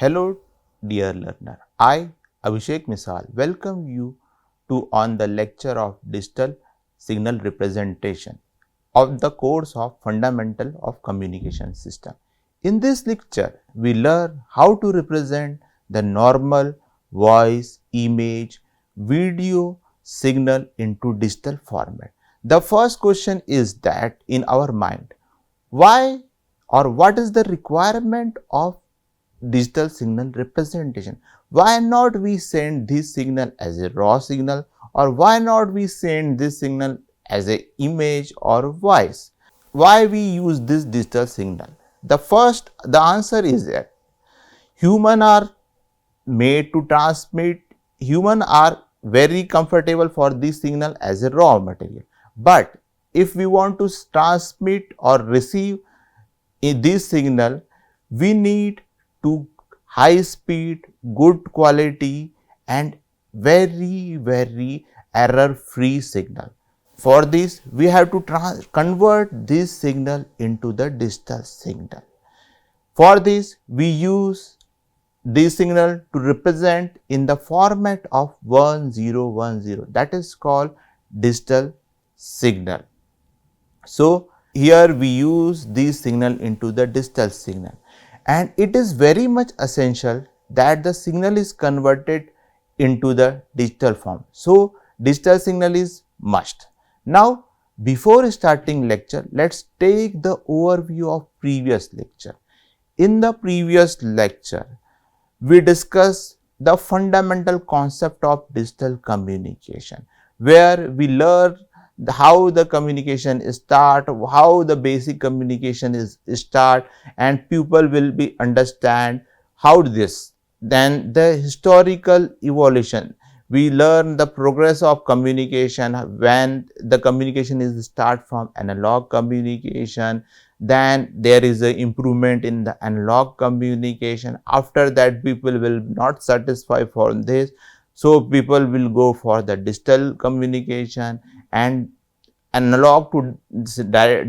Hello dear learner, I Abhishek Misal welcome you to on the lecture of digital signal representation of the course of Fundamental of Communication System. In this lecture, we learn how to represent the normal voice, image, video signal into digital format. The first question is that in our mind, why or what is the requirement of digital signal representation? Why not we send this signal as a raw signal, or why not we send this signal as a image or voice? Why we use this digital signal? The answer is that human are made to transmit, human are very comfortable for this signal as a raw material. But if we want to transmit or receive this signal, we need to high speed, good quality and very error free signal. For this, we have to convert this signal into the digital signal. For this, we use this signal to represent in the format of 1010, that is called digital signal. So, here we use this signal into the digital signal, and it is very much essential that the signal is converted into the digital form. So, digital signal is must. Now, before starting lecture, let's take the overview of previous lecture. In the previous lecture, we discussed the fundamental concept of digital communication, where we learn how the communication start, how the basic communication is start, and people will be understand how this. Then the historical evolution, we learn the progress of communication when the communication is start from analog communication. Then there is a improvement in the analog communication. After that, people will not satisfy for this, so people will go for the digital communication, and analog to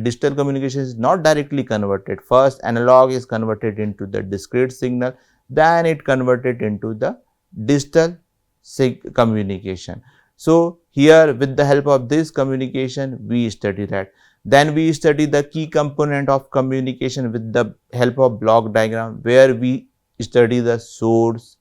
digital communication is not directly converted. First, analog is converted into the discrete signal, then it converted into the digital communication. So, here with the help of this communication, we study that. Then we study the key component of communication with the help of block diagram, where we study the source,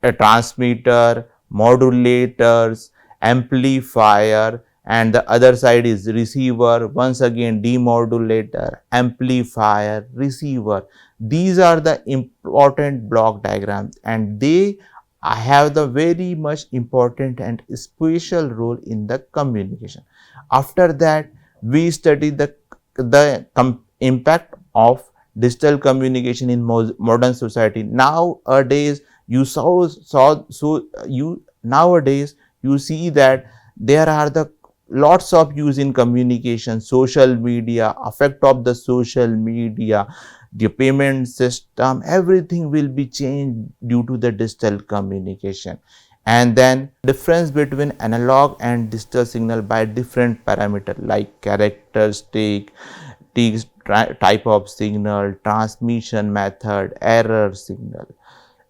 a transmitter, modulators, amplifier, and the other side is receiver. Once again, demodulator, amplifier, receiver. These are the important block diagrams, and they have the very much important and special role in the communication. After that, we study the impact of digital communication in modern society. Nowadays, nowadays you see that there are the lots of use in communication, social media, effect of the social media, the payment system, everything will be changed due to the digital communication. And then difference between analog and digital signal by different parameter like characteristic, type of signal, transmission method, error signal,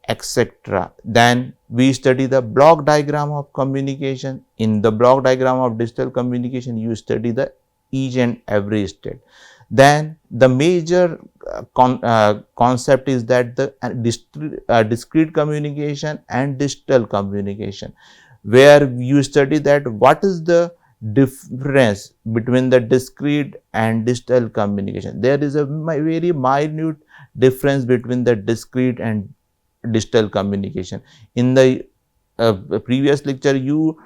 etc. Then we study the block diagram of communication. In the block diagram of digital communication, you study the each and every state. Then the major concept is that the discrete communication and digital communication, where you study that what is the difference between the discrete and digital communication. There is a very minute difference between the discrete and digital communication. In the previous lecture, you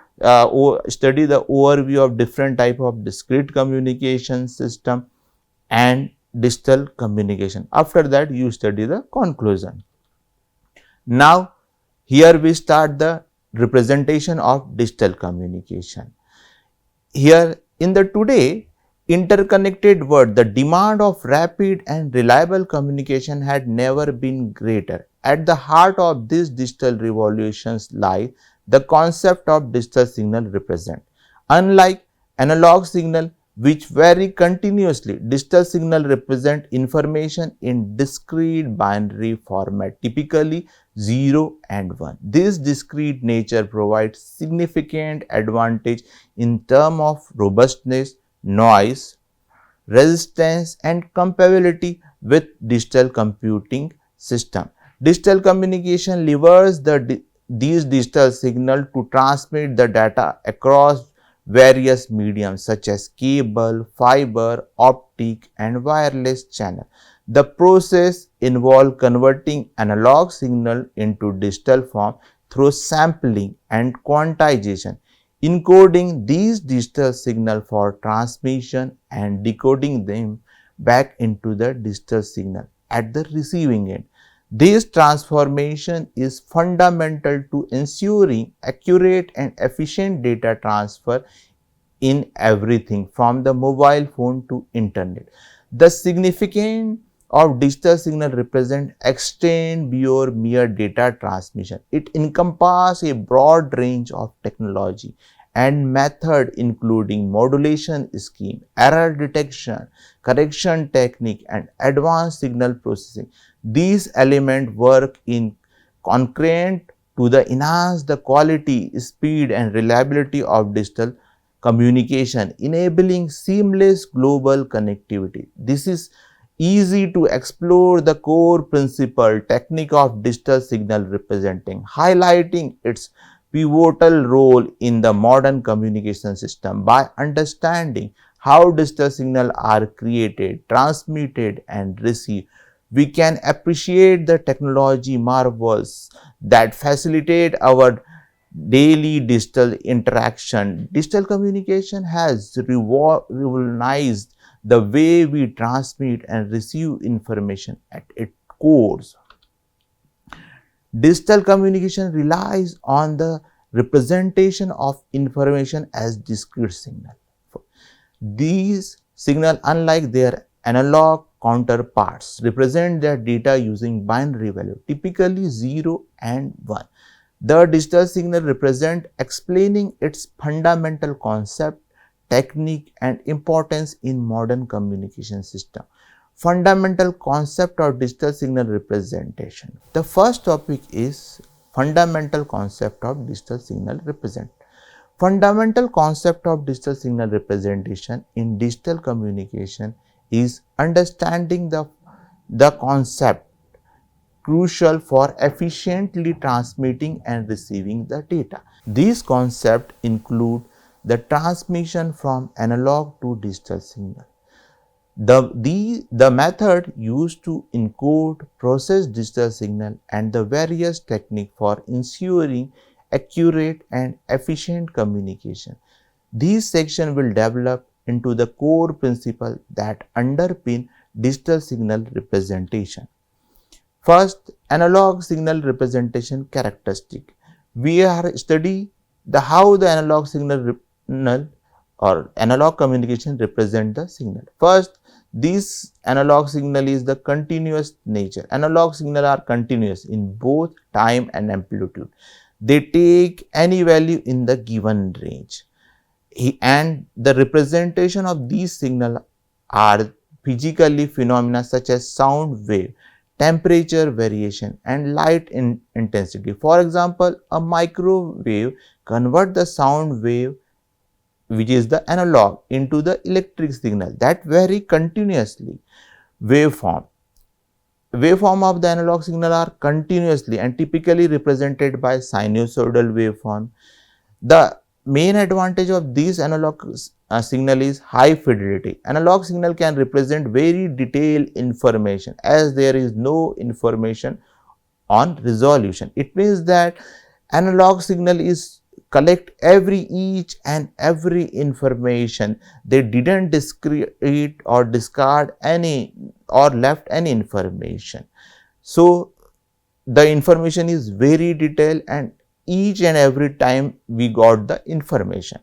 study the overview of different type of discrete communication system and digital communication. After that, you study the conclusion. Now, here we start the representation of digital communication. Here in the today interconnected world, the demand of rapid and reliable communication had never been greater. At the heart of these digital revolutions lie the concept of digital signal represent. Unlike analog signal, which vary continuously. Digital signal represent information in discrete binary format, typically 0 and 1. This discrete nature provides significant advantage in terms of robustness, noise, resistance and compatibility with digital computing system. Digital communication levers these digital signals to transmit the data across various mediums such as cable, fiber, optic and wireless channel. The process involves converting analog signal into digital form through sampling and quantization, encoding these digital signal for transmission and decoding them back into the digital signal at the receiving end. This transformation is fundamental to ensuring accurate and efficient data transfer in everything from the mobile phone to internet. The significance of digital signal represent extend beyond mere data transmission. It encompasses a broad range of technology and method including modulation scheme, error detection, correction technique and advanced signal processing. These elements work in concurrent to the enhance the quality, speed and reliability of digital communication, enabling seamless global connectivity. This is easy to explore the core principle technique of digital signal representing, highlighting its pivotal role in the modern communication system. By understanding how digital signals are created, transmitted and received, we can appreciate the technology marvels that facilitate our daily digital interaction. Digital communication has revolutionized the way we transmit and receive information at its core. Digital communication relies on the representation of information as discrete signal. These signals, unlike their analog counterparts, represent their data using binary value, typically 0 and 1. The digital signal represent explaining its fundamental concept, technique and importance in modern communication system. Fundamental concept of digital signal representation. The first topic is fundamental concept of digital signal represent. Fundamental concept of digital signal representation in digital communication is understanding the concept crucial for efficiently transmitting and receiving the data. These concepts include the transmission from analog to digital signal, the method used to encode, process digital signal and the various techniques for ensuring accurate and efficient communication. These sections will develop into the core principles that underpin digital signal representation. First, analog signal representation characteristic. We are study how the analog signal or analog communication represent the signal. First, this analog signal is the continuous nature. Analog signal are continuous in both time and amplitude. They take any value in the given range. And the representation of these signals are physically phenomena such as sound wave, temperature variation and light intensity. For example, a microwave convert the sound wave, which is the analog, into the electric signal that vary continuously. Waveform of the analog signal are continuously and typically represented by sinusoidal waveform. The main advantage of this analog signal is high fidelity. Analog signal can represent very detailed information as there is no information on resolution. It means that analog signal is collect each and every information. They didn't discrete or discard any or left any information. So the information is very detailed and each and every time we got the information,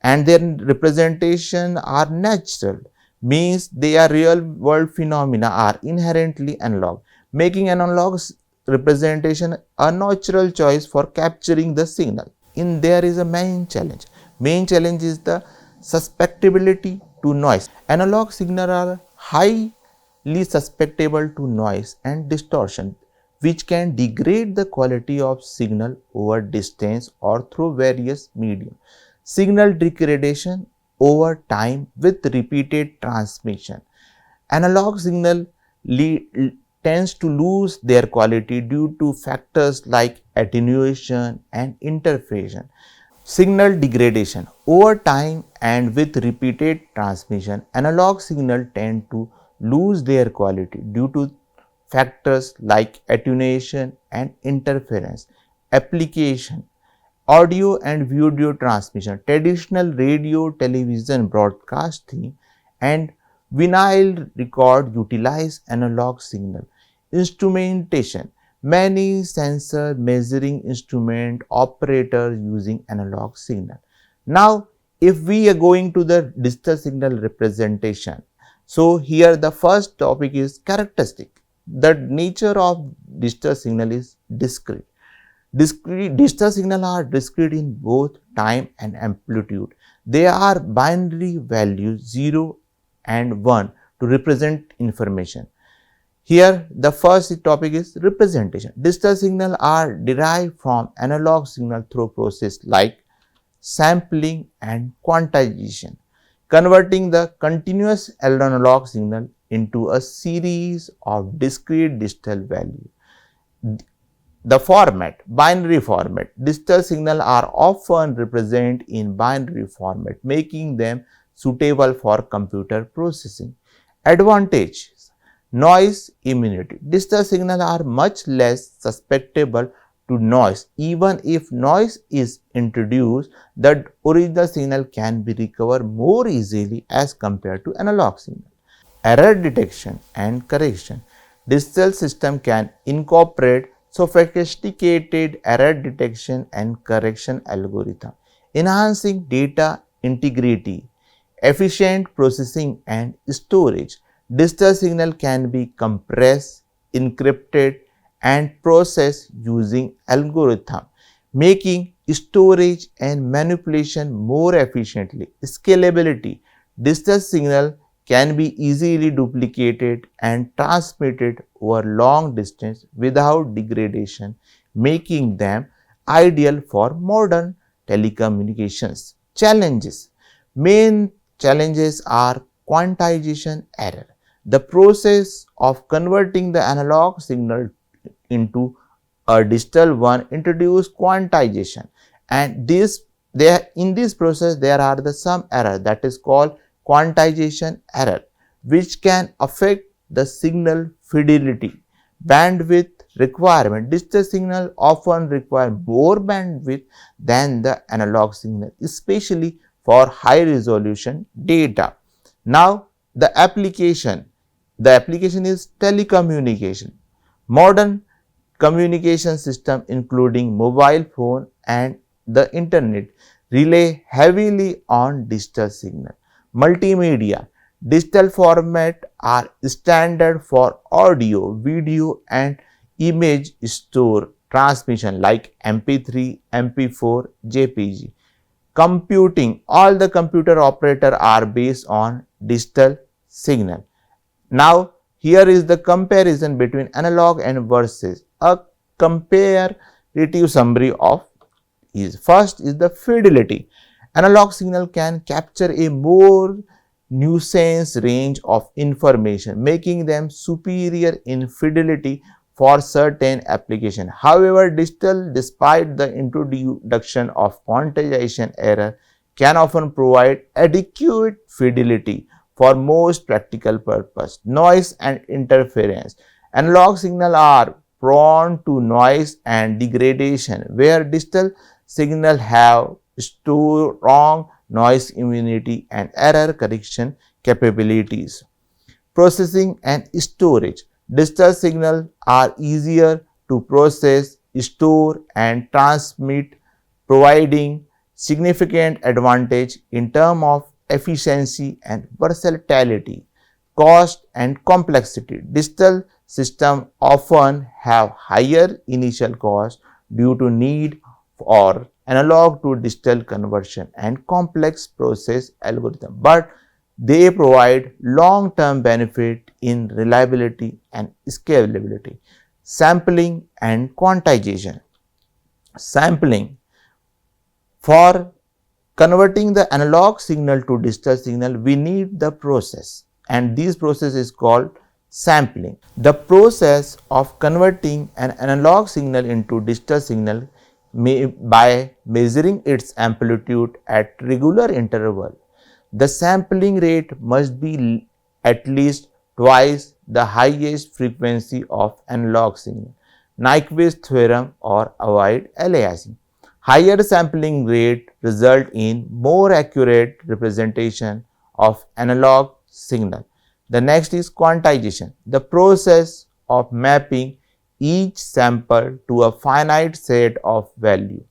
and their representation are natural, means they are real world phenomena are inherently analog, making analog representation a natural choice for capturing the signal. There is a main challenge. Main challenge is the susceptibility to noise. Analog signals are highly susceptible to noise and distortion, which can degrade the quality of signal over distance or through various medium. Signal degradation over time with repeated transmission. Analog signal tends to lose their quality due to factors like attenuation and interference. Signal degradation over time and with repeated transmission, analog signal tend to lose their quality due to factors like attenuation and interference. Application: audio and video transmission, traditional radio, television broadcasting and vinyl record utilize analog signal. Instrumentation: many sensor measuring instrument operator using analog signal. Now, if we are going to the digital signal representation, so here the first topic is characteristic. The nature of digital signal is discrete. Digital signals are discrete in both time and amplitude. They are binary values 0 and 1 to represent information. Here the first topic is representation. Digital signals are derived from analog signal through process like sampling and quantization, converting the continuous analog signal into a series of discrete digital values. The format, binary format. Digital signals are often represented in binary format, making them suitable for computer processing. Advantages: noise immunity. Digital signals are much less susceptible to noise. Even if noise is introduced, the original signal can be recovered more easily as compared to analog signal. Error detection and correction. Digital system can incorporate sophisticated error detection and correction algorithm, enhancing data integrity, efficient processing and storage. Digital signal can be compressed, encrypted and processed using algorithm, making storage and manipulation more efficiently. Scalability: digital signal can be easily duplicated and transmitted over long distance without degradation, making them ideal for modern telecommunications. Challenges: main challenges are quantization error. The process of converting the analog signal into a digital one introduce quantization, and in this process there are some error that is called quantization error, which can affect the signal fidelity. Bandwidth requirement: digital signal often require more bandwidth than the analog signal, especially for high resolution data. Now the application is telecommunication. Modern communication system including mobile phone and the internet rely heavily on digital signal. Multimedia: digital format are standard for audio, video and image store transmission like MP3, MP4, JPG. Computing: all the computer operators are based on digital signal. Now, here is the comparison between analog and versus. A comparative summary of is: first is the fidelity. Analog signal can capture a more nuisance range of information, making them superior in fidelity for certain application. However, digital, despite the introduction of quantization error, can often provide adequate fidelity for most practical purpose. Noise and interference: analog signals are prone to noise and degradation, where digital signals have strong noise immunity and error correction capabilities. Processing and storage: digital signals are easier to process, store and transmit, providing significant advantage in terms of efficiency and versatility. Cost and complexity: digital systems often have higher initial cost due to need for analog to digital conversion and complex process algorithm, but They provide long-term benefit in reliability and scalability. Sampling and quantization. Sampling. For converting the analog signal to digital signal, we need the process, and this process is called sampling. The process of converting an analog signal into digital signal by measuring its amplitude at regular interval. The sampling rate must be at least twice the highest frequency of analog signal. Nyquist theorem or avoid aliasing. Higher sampling rate result in more accurate representation of analog signal. The next is quantization, the process of mapping each sample to a finite set of value.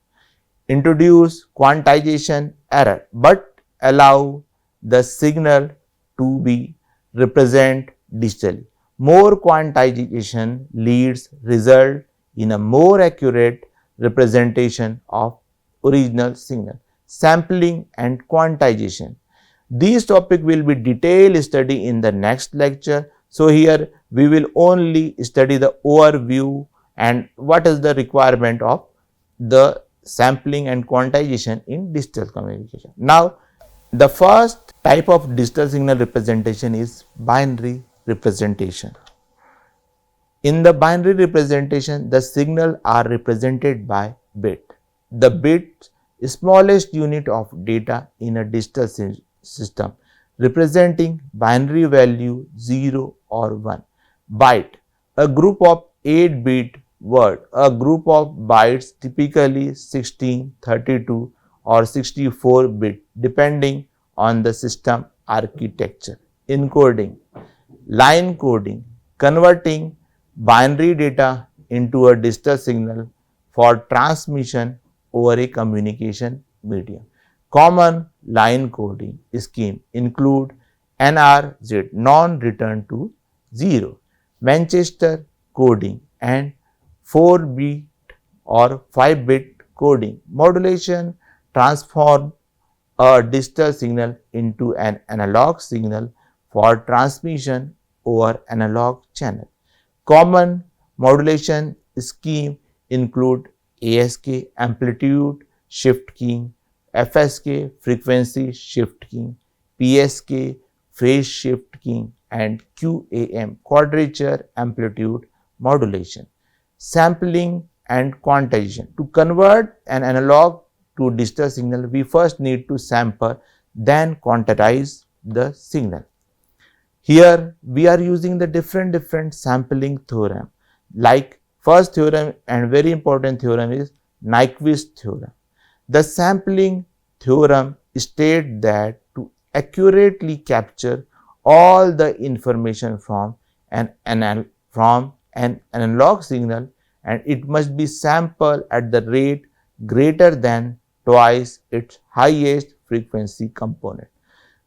Introduce quantization error, but allow the signal to be represented digitally. More quantization leads result in a more accurate representation of original signal. Sampling and quantization. These topic will be detailed study in the next lecture. So here we will only study the overview and what is the requirement of the sampling and quantization in digital communication. Now, the first type of digital signal representation is binary representation. In the binary representation, the signal are represented by bit. The bit smallest unit of data in a digital system representing binary value 0 or 1. Byte, a group of 8-bit word, a group of bytes typically 16, 32 or 64 bit depending on the system architecture. Encoding, line coding, converting binary data into a digital signal for transmission over a communication medium. Common line coding scheme include NRZ, non-return to 0, Manchester coding and 4-bit or 5-bit coding. Modulation transform a digital signal into an analog signal for transmission over analog channel. Common modulation scheme include ASK, amplitude shift keying, FSK, frequency shift keying, PSK, phase shift keying and QAM, quadrature amplitude modulation. Sampling and quantization. To convert an analog to digital signal, we first need to sample, then quantize the signal. Here we are using the different sampling theorem. Like first theorem and very important theorem is Nyquist theorem. The sampling theorem states that to accurately capture all the information from an analog signal, and it must be sampled at the rate greater than twice its highest frequency component.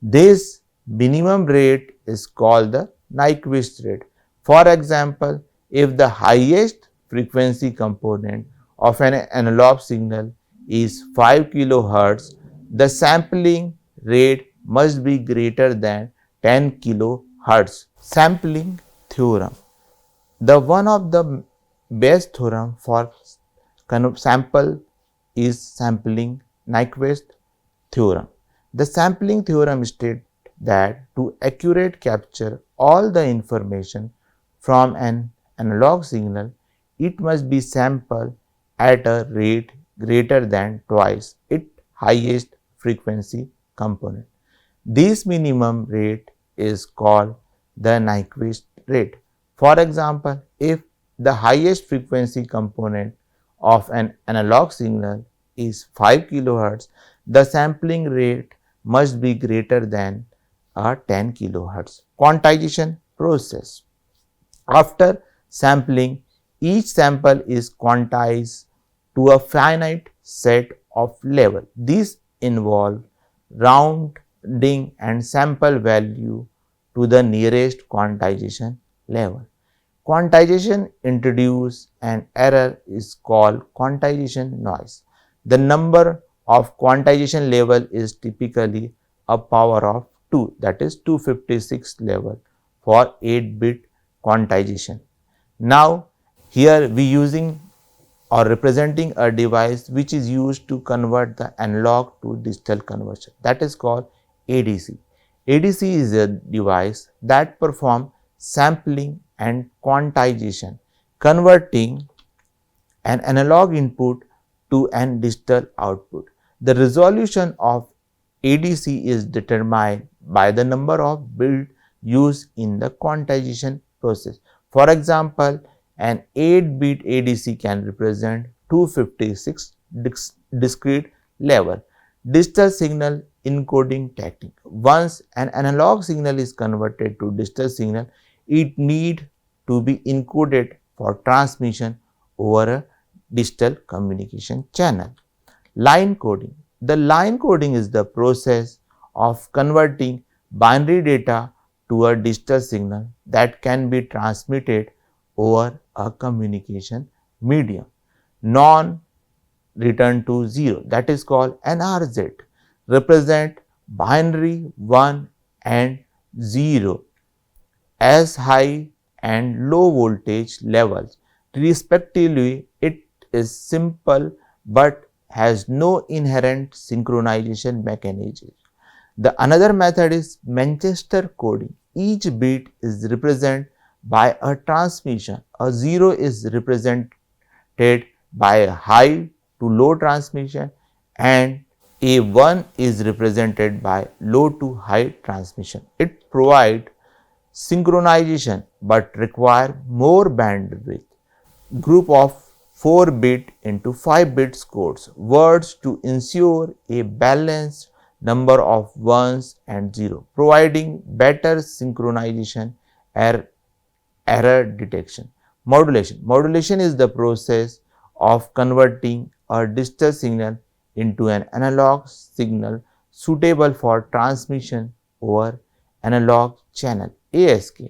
This minimum rate is called the Nyquist rate. For example, if the highest frequency component of an analog signal is 5 kHz, the sampling rate must be greater than 10 kHz. Sampling theorem. The one of the best theorem for sample is sampling Nyquist theorem. The sampling theorem states that to accurate capture all the information from an analog signal, it must be sampled at a rate greater than twice its highest frequency component. This minimum rate is called the Nyquist rate. For example, if the highest frequency component of an analog signal is 5 kHz, the sampling rate must be greater than 10 kHz. Quantization process. After sampling, each sample is quantized to a finite set of level. This involves rounding and sample value to the nearest quantization level. Quantization introduces an error is called quantization noise. The number of quantization level is typically a power of 2, that is 256 level for 8-bit quantization. Now, here we using or representing a device which is used to convert the analog to digital conversion, that is called ADC. ADC is a device that performs sampling and quantization, converting an analog input to an digital output. The resolution of ADC is determined by the number of bits used in the quantization process. For example, an 8-bit ADC can represent 256 discrete level. Digital signal encoding technique. Once an analog signal is converted to digital signal, it need to be encoded for transmission over a digital communication channel. Line coding. The line coding is the process of converting binary data to a digital signal that can be transmitted over a communication medium. Non-return to 0, that is called NRZ, represent binary 1 and 0 as high and low voltage levels respectively. It is simple but has no inherent synchronization mechanism. The another method is Manchester coding. Each bit is represented by a transmission. A 0 is represented by a high to low transmission and a 1 is represented by low to high transmission. It provides synchronization but require more bandwidth. Group of 4-bit into 5-bit codes, words to ensure a balanced number of ones and 0, providing better synchronization, error detection. Modulation. Modulation is the process of converting a digital signal into an analog signal suitable for transmission over analog channel. ASK.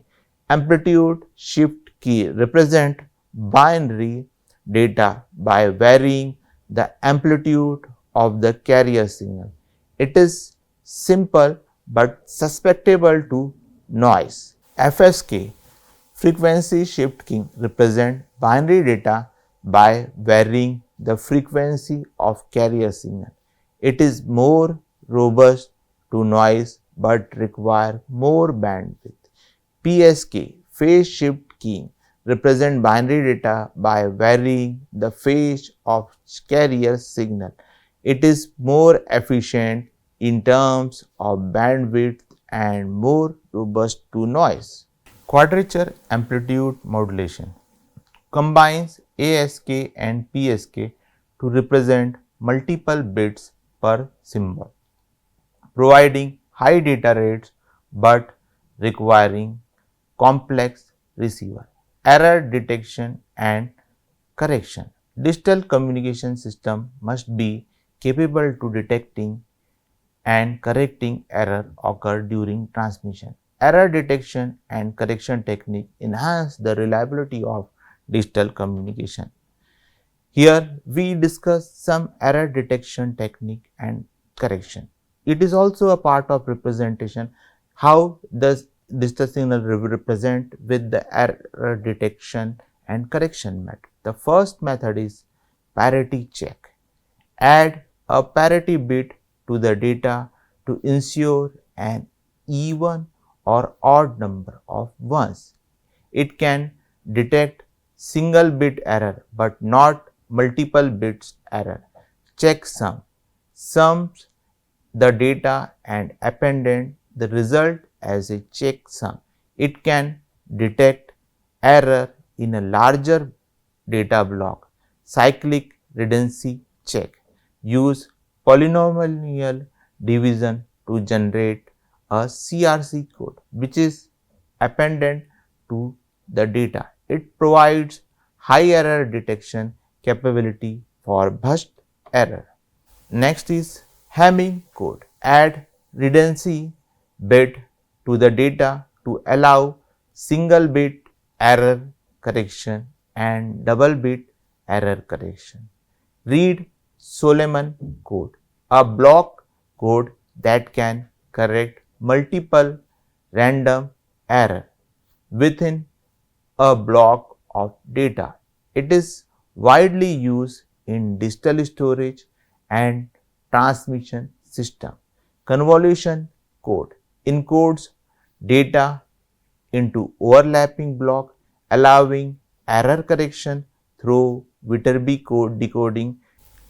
Amplitude shift key represent binary data by varying the amplitude of the carrier signal. It is simple but susceptible to noise. FSK, frequency shift key, represent binary data by varying the frequency of carrier signal. It is more robust to noise but require more bandwidth. PSK, phase shift keying, represent binary data by varying the phase of carrier signal. It is more efficient in terms of bandwidth and more robust to noise. Quadrature amplitude modulation combines ASK and PSK to represent multiple bits per symbol, providing high data rates but requiring complex receiver. Error detection and correction. Digital communication system must be capable to detecting and correcting error occur during transmission. Error detection and correction technique enhance the reliability of digital communication. Here we discuss some error detection technique and correction. It is also a part of representation. How does digital signal represent with the error detection and correction method? The first method is parity check. Add a parity bit to the data to ensure an even or odd number of ones. It can detect single bit error but not multiple bits error. Checksum sums the data and append the result as a checksum. It can detect error in a larger data block. Cyclic redundancy check. Use polynomial division to generate a CRC code which is appended to the data. It provides high error detection capability for burst error. Next is Hamming code. Add redundancy bit to the data to allow single bit error correction and double bit error correction. Read Solomon code, a block code that can correct multiple random error within a block of data. It is widely used in digital storage and transmission system. Convolution code encodes data into overlapping block, allowing error correction through Viterbi code decoding.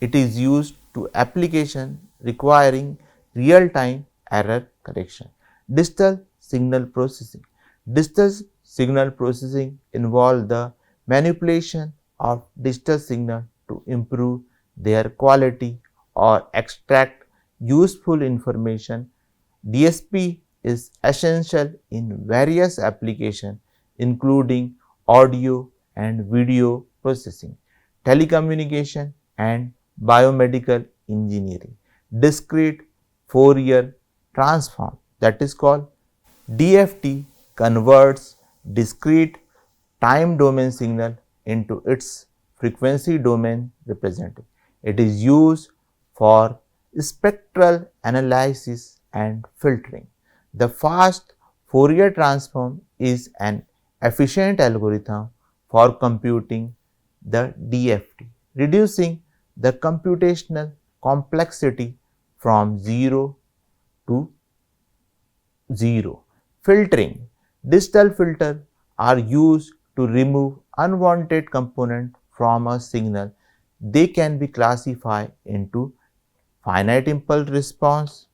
It is used to application requiring real-time error correction. Digital signal processing. Digital signal processing involves the manipulation of digital signal to improve their quality or extract useful information. DSP is essential in various applications including audio and video processing, telecommunication and biomedical engineering. Discrete Fourier transform, that is called DFT, converts discrete time domain signal into its frequency domain representative. It is used for spectral analysis and filtering. The fast Fourier transform is an efficient algorithm for computing the DFT, reducing the computational complexity from 0 to 0. Filtering. Digital filters are used to remove unwanted component from a signal. They can be classified into finite impulse response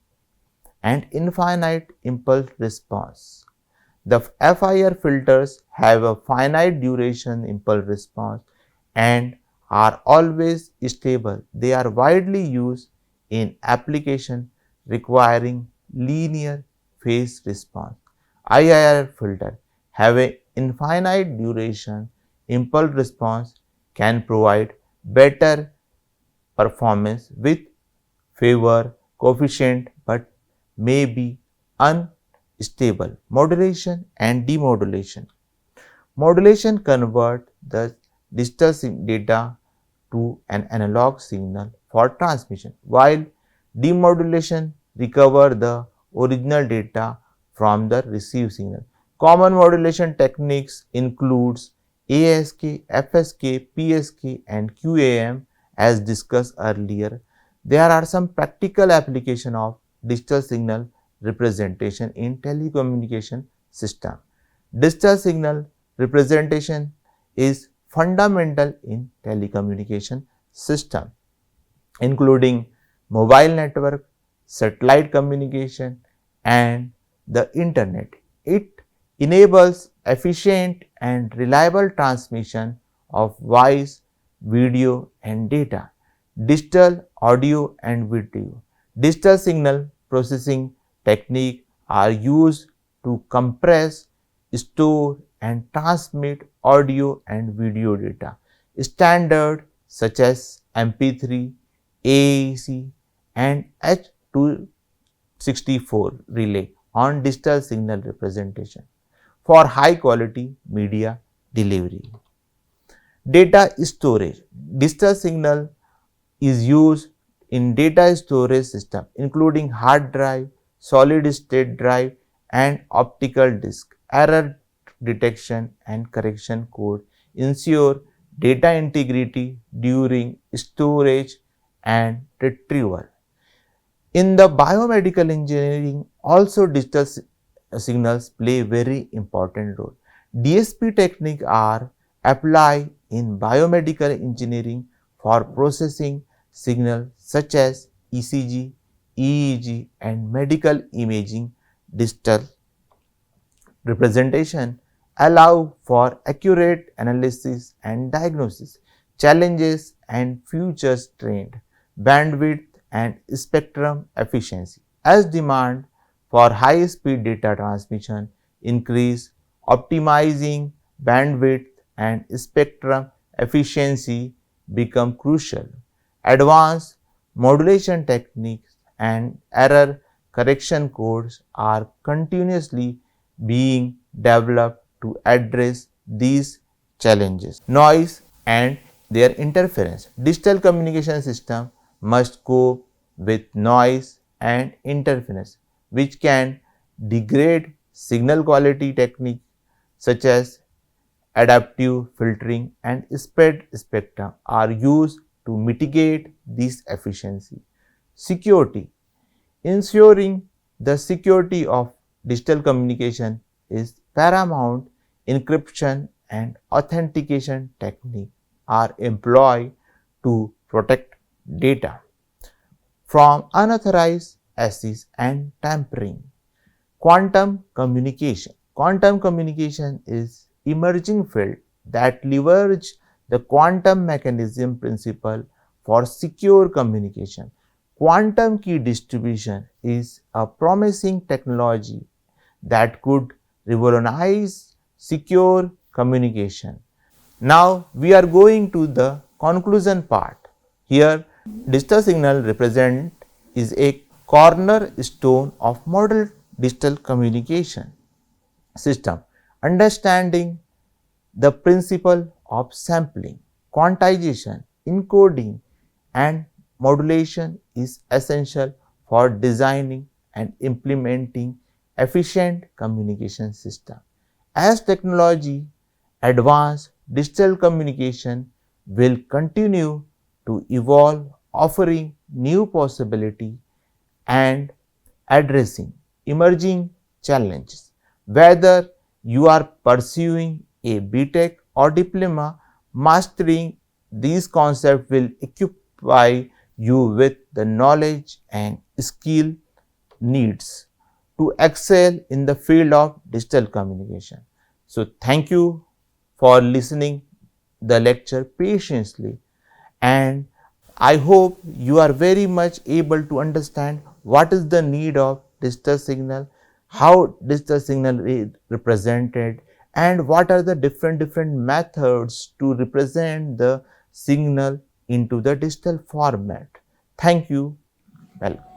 and infinite impulse response. The FIR filters have a finite duration impulse response and are always stable. They are widely used in application requiring linear phase response. IIR filter have an infinite duration impulse response, can provide better performance with favor coefficient but may be unstable. Modulation and demodulation. Modulation convert the digital data to an analog signal for transmission, while demodulation recover the original data from the received signal. Common modulation techniques includes ASK, FSK, PSK and QAM as discussed earlier. There are some practical application of digital signal representation in telecommunication system. Digital signal representation is fundamental in telecommunication system, including mobile network, satellite communication and the internet. It enables efficient and reliable transmission of voice, video and data. Digital audio and video. Digital signal processing techniques are used to compress, store and transmit audio and video data. Standards such as MP3, AAC and H.264 rely on digital signal representation for high quality media delivery. Data storage. Digital signal is used in data storage system including hard drive, solid state drive and optical disk. Error detection and correction code ensure data integrity during storage and retrieval. In the biomedical engineering, also digital signals play a very important role. DSP techniques are applied in biomedical engineering for processing signals such as ECG, EEG and medical imaging. Digital representation allow for accurate analysis and diagnosis. Challenges and futures trend, bandwidth and spectrum efficiency. As demand for high speed data transmission increase, optimizing bandwidth and spectrum efficiency become crucial. Advanced modulation techniques and error correction codes are continuously being developed to address these challenges. Noise and their interference. Digital communication system must cope with noise and interference which can degrade signal quality techniques such as adaptive filtering and spread spectrum are used to mitigate this efficiency. Security. Ensuring the security of digital communication is paramount. Encryption and authentication techniques are employed to protect data from unauthorized access and tampering. Quantum communication. Quantum communication is emerging field that leverage the quantum mechanism principle for secure communication. Quantum key distribution is a promising technology that could revolutionize secure communication. Now we are going to the conclusion part. Here digital signal represent is a cornerstone of modern digital communication system. Understanding the principle of sampling, quantization, encoding and modulation is essential for designing and implementing efficient communication system. As technology advances, digital communication will continue to evolve, offering new possibilities and addressing emerging challenges. Whether you are pursuing a BTech or diploma, mastering these concepts will equip you with the knowledge and skill needs to excel in the field of digital communication. So, thank you for listening the lecture patiently, and I hope you are very much able to understand what is the need of digital signal, how digital signal is represented, and what are the different methods to represent the signal into the digital format. Thank you. Welcome.